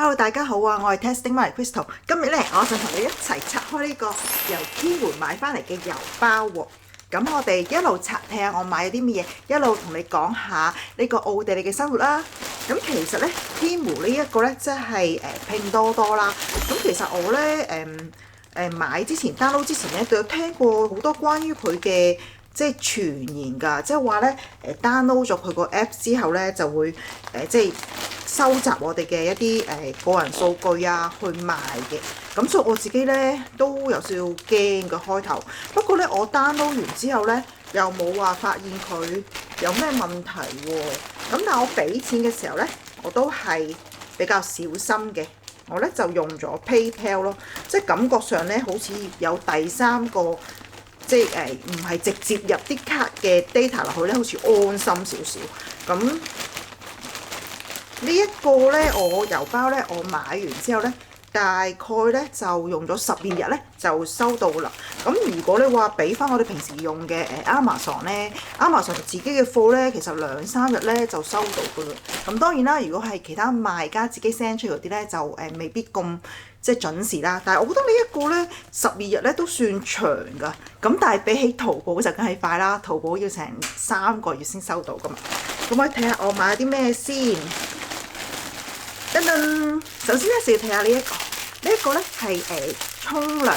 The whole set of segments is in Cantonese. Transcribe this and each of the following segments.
Hello，大家好啊！我係 Testing My Crystal。今日咧，我就同你一齊拆開呢個由天門買翻嚟嘅郵包喎。咁我哋一路拆睇下我買咗啲乜嘢，一路同你講下呢個奧地利嘅生活啦。咁其實咧，天門呢一個咧，即係拼多多啦。咁其實我咧買之前 download 之前咧，都有聽過好多關於佢嘅即係傳言㗎，即係話咧download 咗佢個 app 之後咧，就會即係收集我哋嘅一啲個人數據啊，去賣嘅。咁所以我自己咧都有少少驚嘅開頭。不過咧，我 download 完之後咧，又冇話發現佢有咩問題喎。咁但係我俾錢嘅時候咧，我都係比較小心嘅。我咧就用咗 PayPal 咯，即係感覺上咧好似有第三個，即係唔係直接入啲卡嘅 data 落去咧，好似安心少少。咁呢一個咧，我郵包咧，我買完之後咧，大概咧就用咗12日咧就收到啦。咁如果你話俾翻我哋平時用嘅Amazon 咧，Amazon 自己嘅貨咧，其實2-3日咧就收到噶啦。咁當然啦，如果係其他賣家自己 send 出嗰啲咧，就未必咁即係準時啦。但係我覺得呢一個咧12日咧都算長㗎。咁但係比起淘寶就梗係快啦，淘寶要成3個月先收到㗎嘛。咁我睇下我買咗啲咩先。噔噔，首先咧就要睇下呢一個，呢一個咧係沖涼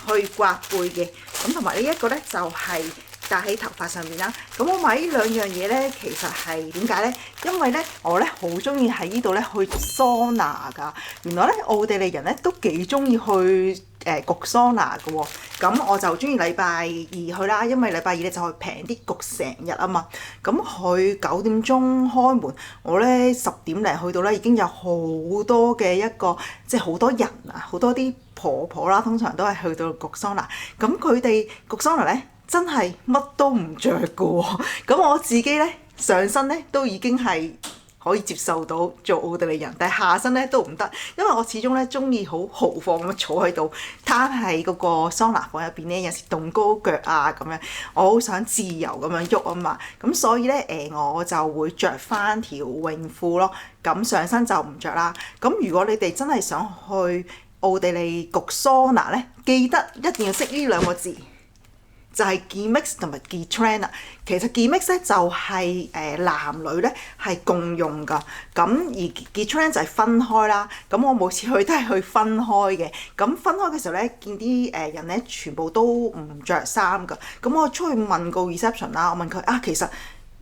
去刮背嘅，咁同埋呢一個咧就係戴喺頭髮上面啦。咁我買呢兩樣嘢咧，其實係點解咧？因為咧我咧好中意喺呢度咧去桑拿㗎。原來咧奧地利人咧都幾中意去焗桑拿嘅喎。咁我就中意禮拜二去啦，因為禮拜二咧就可以平啲焗成日啊嘛。咁佢9點鐘開門，我咧10點零去到咧已經有好多嘅一個即係好多人啊，好多啲婆婆啦，通常都係去到焗桑拿。咁佢哋焗桑拿咧真係乜都唔着嘅喎。咁我自己咧上身咧都已經係可以接受到做奧地利人，但係下身咧都唔得，因為我始終咧中意好豪放咁坐喺度，攤喺嗰個桑拿房入邊咧，有時凍高腳啊咁樣，我好想自由咁樣喐啊嘛，咁所以咧我就會着翻條泳褲咯，咁上身就唔着啦。咁如果你哋真係想去奧地利焗桑拿咧，記得一定要識呢兩個字。就係 Gmix 同埋 Getränk 啊，其實 Gmix 咧就係男女咧係共用㗎，咁而 Getränk 就係分開啦。咁我每次去都係去分開嘅，咁分開嘅時候咧，見啲人咧全部都唔着衫㗎。咁我出去問個 reception 啦，我問佢啊，其實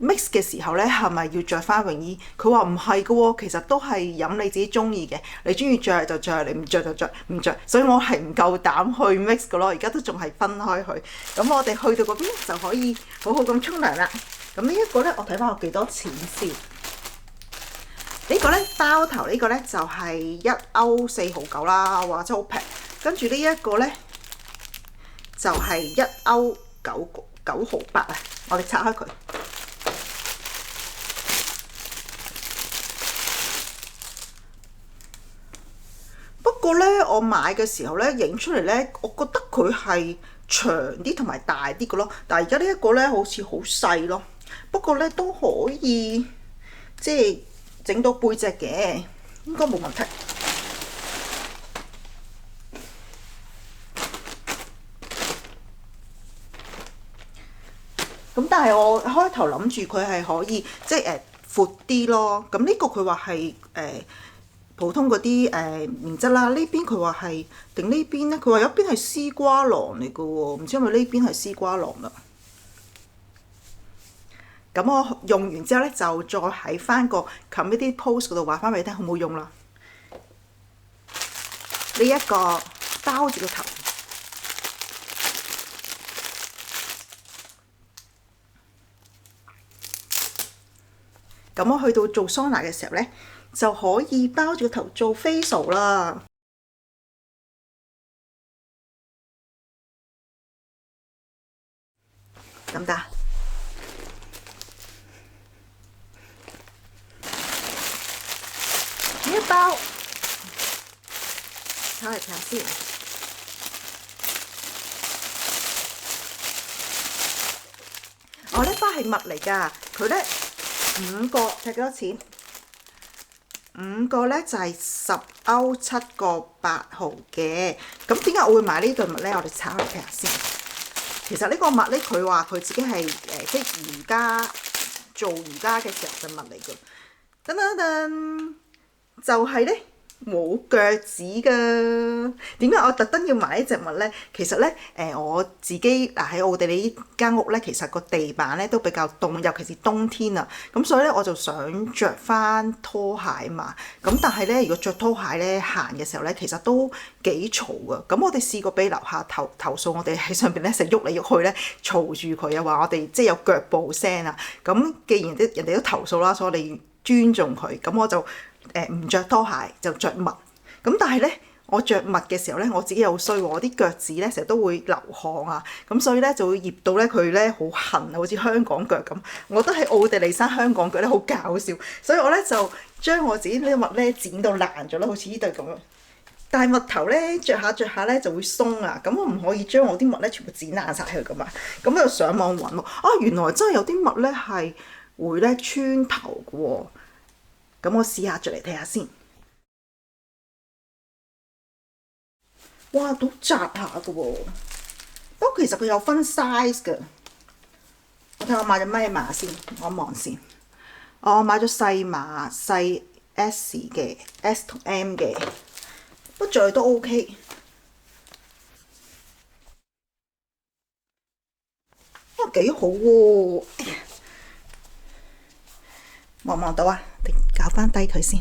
mix 嘅時候咧，係咪要着翻泳衣？佢話唔係嘅喎，其實都係飲你自己中意嘅。你中意着就着，你唔着就着，唔着。所以我係唔夠膽去 mix 嘅咯。而家都仲係分開去。咁我哋去到嗰邊就可以好好咁沖涼啦。咁呢一個咧，我睇翻我幾多錢先。呢個咧包頭呢個咧就係1歐4毫9啦，哇真係好平。跟住呢一個咧就係1歐9毫8啊。我哋拆開佢。不過咧，我買嘅時候咧，影出嚟咧，我覺得佢係長啲同埋大啲嘅咯。但係而家呢一個咧，好似好細咯。不過咧都可以即係整到背脊嘅，應該冇問題。咁但係我開頭諗住佢係可以即係闊啲咯。咁呢個佢話係普通嗰啲棉質啦，呢邊佢話係定呢邊咧？佢話有一邊係絲瓜囊嚟嘅喎，唔知係咪呢邊係絲瓜囊啦。咁我用完之後咧，就再喺翻個 community post 嗰度話翻俾你聽好唔好用啦。呢一個包住個頭，咁我去到做桑拿嘅時候咧，就可以包住個頭做 facial 啦，得唔得？呢一包睇嚟睇下先，我呢包係襪嚟㗎，佢咧5個睇幾多錢？ 5個咧就係10歐7.8毫嘅。咁點解我會買呢對襪咧？我哋拆開睇下先。其實呢個襪咧，佢話佢自己係即係瑜伽做瑜伽嘅時候嘅襪嚟㗎。噔噔噔，就係咧冇腳趾㗎。點解我特登要買呢隻襪咧？其實咧我自己喺奧地利呢間屋咧，其實個地板咧都比較凍，尤其是冬天啊。咁所以咧我就想着翻拖鞋嘛。咁但係咧，如果着拖鞋咧行嘅時候咧，其實都幾嘈㗎。咁我哋試過俾樓下投訴，我哋喺上邊咧成日喐嚟喐去咧，嘈住佢啊，話我哋即係有腳步聲啊。咁既然人哋都投訴啦，所以我哋尊重佢。咁我就唔着拖鞋就着襪。咁但係咧，我着襪嘅時候咧，我自己又衰喎，我啲腳趾咧成日都會流汗啊。咁所以咧就會醃到咧佢咧好痕啊，好似香港腳咁。我覺得喺奧地利生香港腳咧好搞笑，所以我咧就將我自己呢啲襪咧剪到爛咗啦，好似呢對咁樣。但係襪頭咧着下咧就會鬆啊，咁我唔可以將我啲襪咧全部剪爛晒佢噶嘛。咁就上網揾喎，原來真係有啲襪咧係會咧穿頭嘅喎。咁我試下着嚟睇下先。哇，都窄下嘅喎。不過其實佢有分 size 嘅。我睇下我買咗咩碼先，我望先。我買咗細碼細 S 嘅 S 同 M 嘅，不過着都 OK。哇，幾好喎！望到啊？你搞翻低佢先。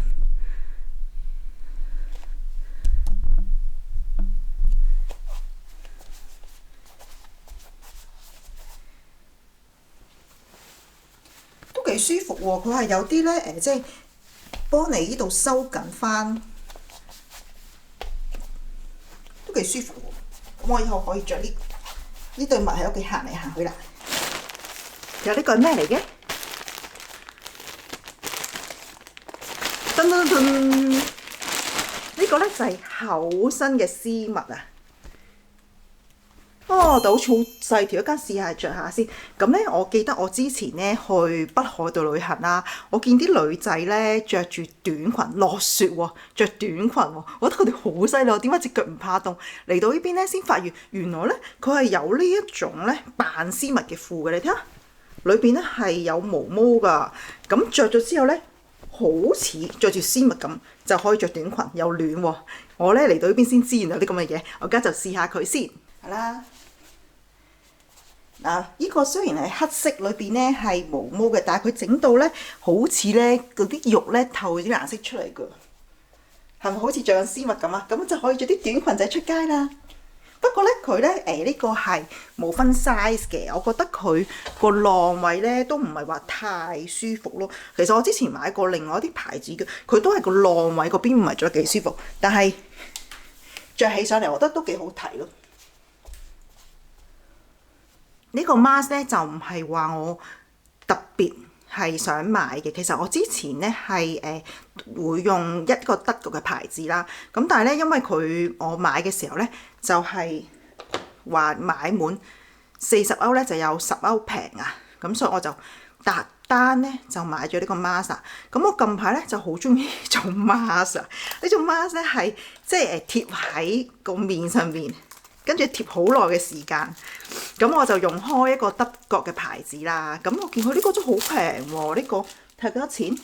都幾舒服喎！佢係有啲咧即係幫你呢度收緊翻，都幾舒服喎。咁我以後可以着呢對襪喺屋企行嚟行去啦。有呢個係咩嚟嘅？噔噔噔！呢個咧就係厚身嘅絲襪啊！就好似好細條，一間試下着下先。咁咧，我記得我之前咧去北海道旅行啦，我見啲女仔咧着住短裙落雪喎，着短裙喎，我覺得佢哋好犀利。我點解隻腳唔怕凍？嚟到呢邊咧先發現，原來咧佢係有呢一種咧扮絲襪嘅褲嘅，你睇下，裏邊咧係有毛毛㗎。咁着咗之後咧，好似着住絲襪咁，就可以着短裙又暖喎。我咧嚟到呢邊先知原來有啲咁嘅嘢，我而家就試下佢先，係啦。嗱，依個雖然係黑色，裏邊咧係毛毛嘅，但係佢整到咧好似咧嗰啲肉咧透啲顏色出嚟㗎，係咪好似着緊絲襪咁啊？咁就可以着啲短裙仔出街啦。不過咧，佢咧呢個係冇分 size 嘅，我覺得佢個浪位咧都唔係話太舒服咯。其實我之前買過另外一啲牌子嘅，佢都係個浪位嗰邊唔係着得幾舒服，但係着起上嚟我覺得都幾好睇咯。呢個 mask 咧就唔係話我特別係想買嘅，其實我之前咧係會用一個德國嘅牌子啦，咁但係咧因為我買嘅時候咧就係話買滿40歐咧就有10歐平啊，咁所以我就特單咧就買咗呢個 mask。咁我近排咧就好中意做 mask 啊，呢種 mask 咧係即係貼喺個面上面。跟住貼好耐嘅時間，咁我就用開一個德國嘅牌子啦。咁我見佢呢個都好平喎，呢個睇下幾多錢？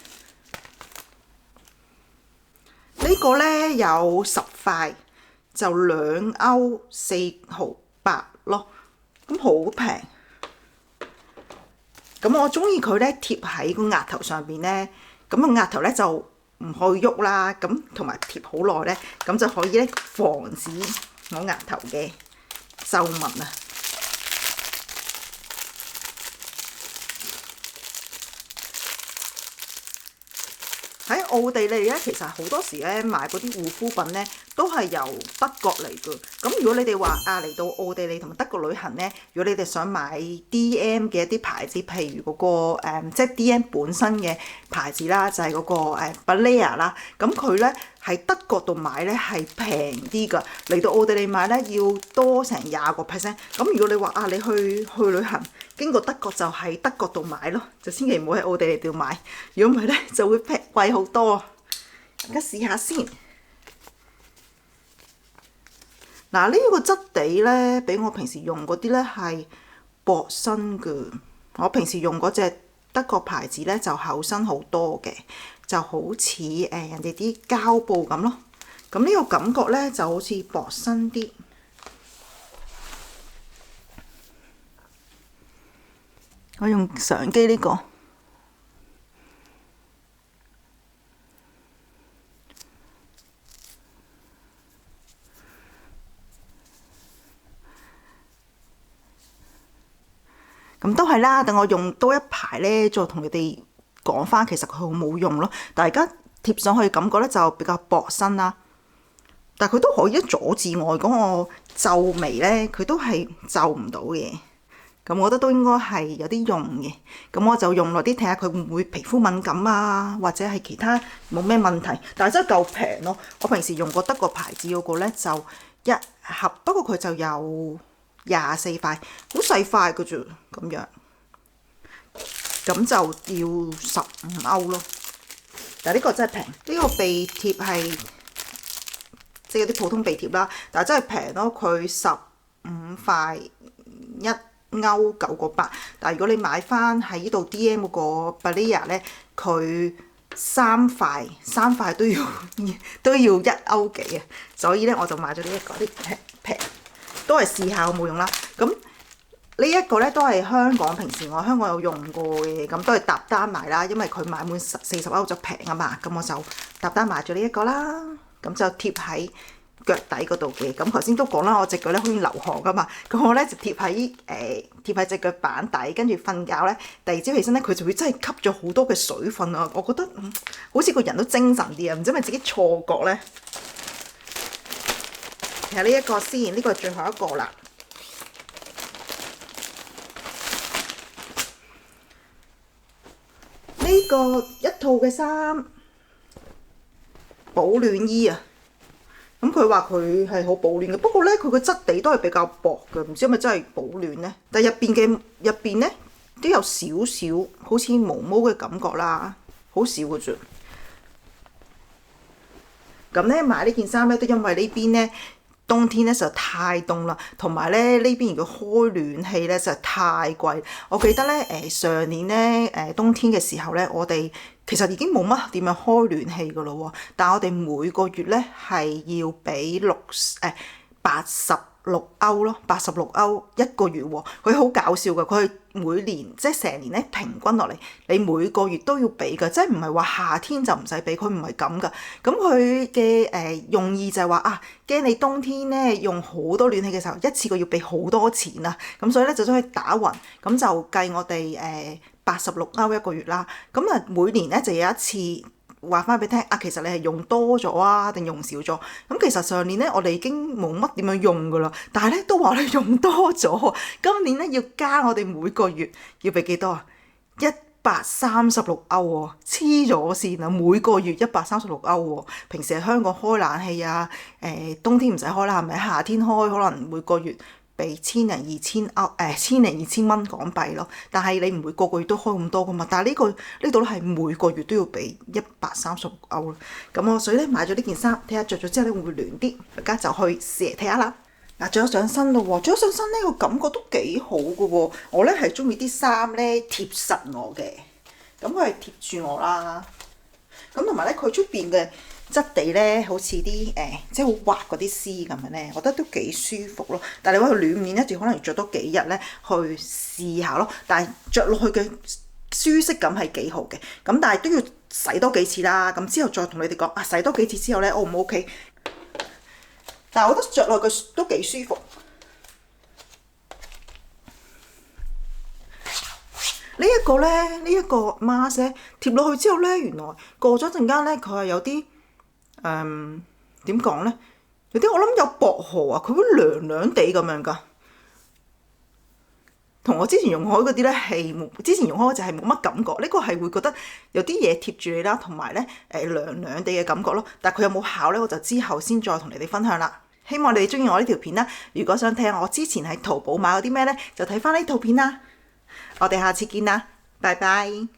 呢個咧有10塊，就2歐4毫8咯，咁好平。咁我中意佢咧貼喺個額頭上邊咧，咁個額頭咧就唔可以喐啦，咁同埋貼好耐咧，咁就可以咧防止我額頭嘅皺紋啊！喺奧地利咧，其實好多時咧買嗰啲護膚品咧都係由德國嚟㗎。咁如果你哋話嚟到奧地利同埋德國旅行咧，如果你哋想買 DM 嘅一啲牌子，譬如嗰個即係 DM 本身嘅牌子啦，就係嗰個Balea 啦，咁佢咧喺德國度買咧係平啲㗎，嚟到奧地利買咧要多成20%。咁如果你話你去旅行經過德國就喺德國度買咯，就千祈唔好喺奧地利度買，如果唔係咧就會貴好多。而家試下先。嗱，呢個質地咧，比我平時用嗰啲咧係薄身嘅。我平時用嗰隻德國牌子咧就厚身好多嘅，就好似人哋啲膠布咁咯。咁呢個感覺咧就好似薄身啲。我用相機呢個。咁都係啦，等我用多一排咧，再同你哋講翻，其實佢好冇用咯。但係而家貼上去感覺咧就比較薄身啦，但係佢都可以阻止我嗰個皺眉咧，佢都係皺唔到嘅。咁我覺得都應該係有啲用嘅。咁我就用耐啲睇下佢會唔會皮膚敏感啊，或者係其他冇咩問題。但係真係夠平咯。我平時用過德國牌子嗰個咧就一盒，不過佢就有24塊，好細塊嘅啫，咁樣，咁就要15歐咯。但係呢個真係平，呢個鼻貼係即係啲普通鼻貼啦，但係真係平咯，佢15塊1歐9個8。但係如果你買翻喺呢度 DM 嗰個 Balea 咧，佢3塊都要1歐幾啊，所以咧我就買咗呢一個啲平。都係試下，我冇用啦。咁呢一個咧都係香港，平時我香港有用過嘅，咁都係搭單買啦，因為佢買滿40歐就平啊嘛。咁我就搭單買咗呢一個啦。咁就貼喺腳底嗰度嘅。咁頭先都講啦，我隻腳咧好似流汗噶嘛，咁我咧就貼喺隻腳板底，跟住瞓覺咧，第二朝起身咧，佢就會真係吸咗好多嘅水分啊！我覺得好似個人都精神啲啊，唔知係咪自己錯覺咧？睇下呢一個先，呢個係最後一個啦。呢個一套嘅衫，保暖衣啊。咁佢話佢係好保暖嘅，不過咧佢個質地都係比較薄嘅，唔知係咪真係保暖咧？但係入邊咧都有少少好似毛毛嘅感覺啦，好少嘅啫。咁咧買呢件衫咧，都因為呢邊咧。冬天咧實在太凍啦，同埋咧呢邊如果開暖氣咧實在太貴。我記得咧上年咧冬天嘅時候咧，我哋其實已經冇乜點樣開暖氣噶咯喎，但係我哋每個月咧係要俾86歐咯，86歐一個月喎。佢好搞笑㗎，佢每年即係成年咧平均落嚟，你每個月都要俾㗎，即係唔係話夏天就唔使俾，佢唔係咁㗎。咁佢嘅用意就係話啊，驚你冬天咧用好多暖氣嘅時候，一次過要俾好多錢啊，咁所以咧就將佢打橫，咁就計我哋86歐一個月啦。咁啊每年咧就有一次。話翻俾你聽啊，其實你係用多咗啊，定用少咗？咁其實上年咧，我哋已經冇乜點樣用噶啦，但係咧都話你用多咗。今年咧要加我哋每個月要俾幾多啊？136歐喎，黐咗線啊！每個月136歐喎。平時喺香港開冷氣啊，冬天唔使開啦，係咪？夏天開可能每個月。俾1000零2000歐，1000零2000蚊港幣咯。但係你唔會個個月都開咁多噶嘛。但係呢度咧係每個月都要俾136歐咯。咁我所以咧買咗呢件衫，睇下着咗之後咧會唔會暖啲。而家就去試嚟睇下啦。嗱，着咗上身咯喎，着咗上身呢個感覺都幾好噶喎。我咧係中意啲衫咧貼實我嘅，咁佢係貼住我啦。咁同埋咧佢出邊嘅質地咧，好似啲即係好滑嗰啲絲咁樣咧，我覺得都幾舒服咯。但係你話佢暖唔暖咧，就可能要着多幾日咧去試下咯。但係着落去嘅舒適感係幾好嘅。咁但係都要洗多幾次啦。咁之後再同你哋講啊，洗多幾次之後咧，O 唔 OK？但係我覺得着落去都幾舒服。呢一個咧，呢一個 mask 貼落去之後咧，原來過咗陣間咧，佢係有啲點講咧？有啲我諗有薄荷啊，佢會涼涼地咁樣噶。同我之前用開嗰啲咧係之前用開嗰隻係冇乜感覺，呢個係會覺得有啲嘢貼住你啦，同埋咧涼涼地嘅感覺咯。但係佢有冇效咧，我就之後先再同你哋分享啦。希望你哋中意我呢條片啦。如果想睇下我之前喺淘寶買咗啲咩咧，就睇翻呢套片啦。我哋下次見啦，拜拜。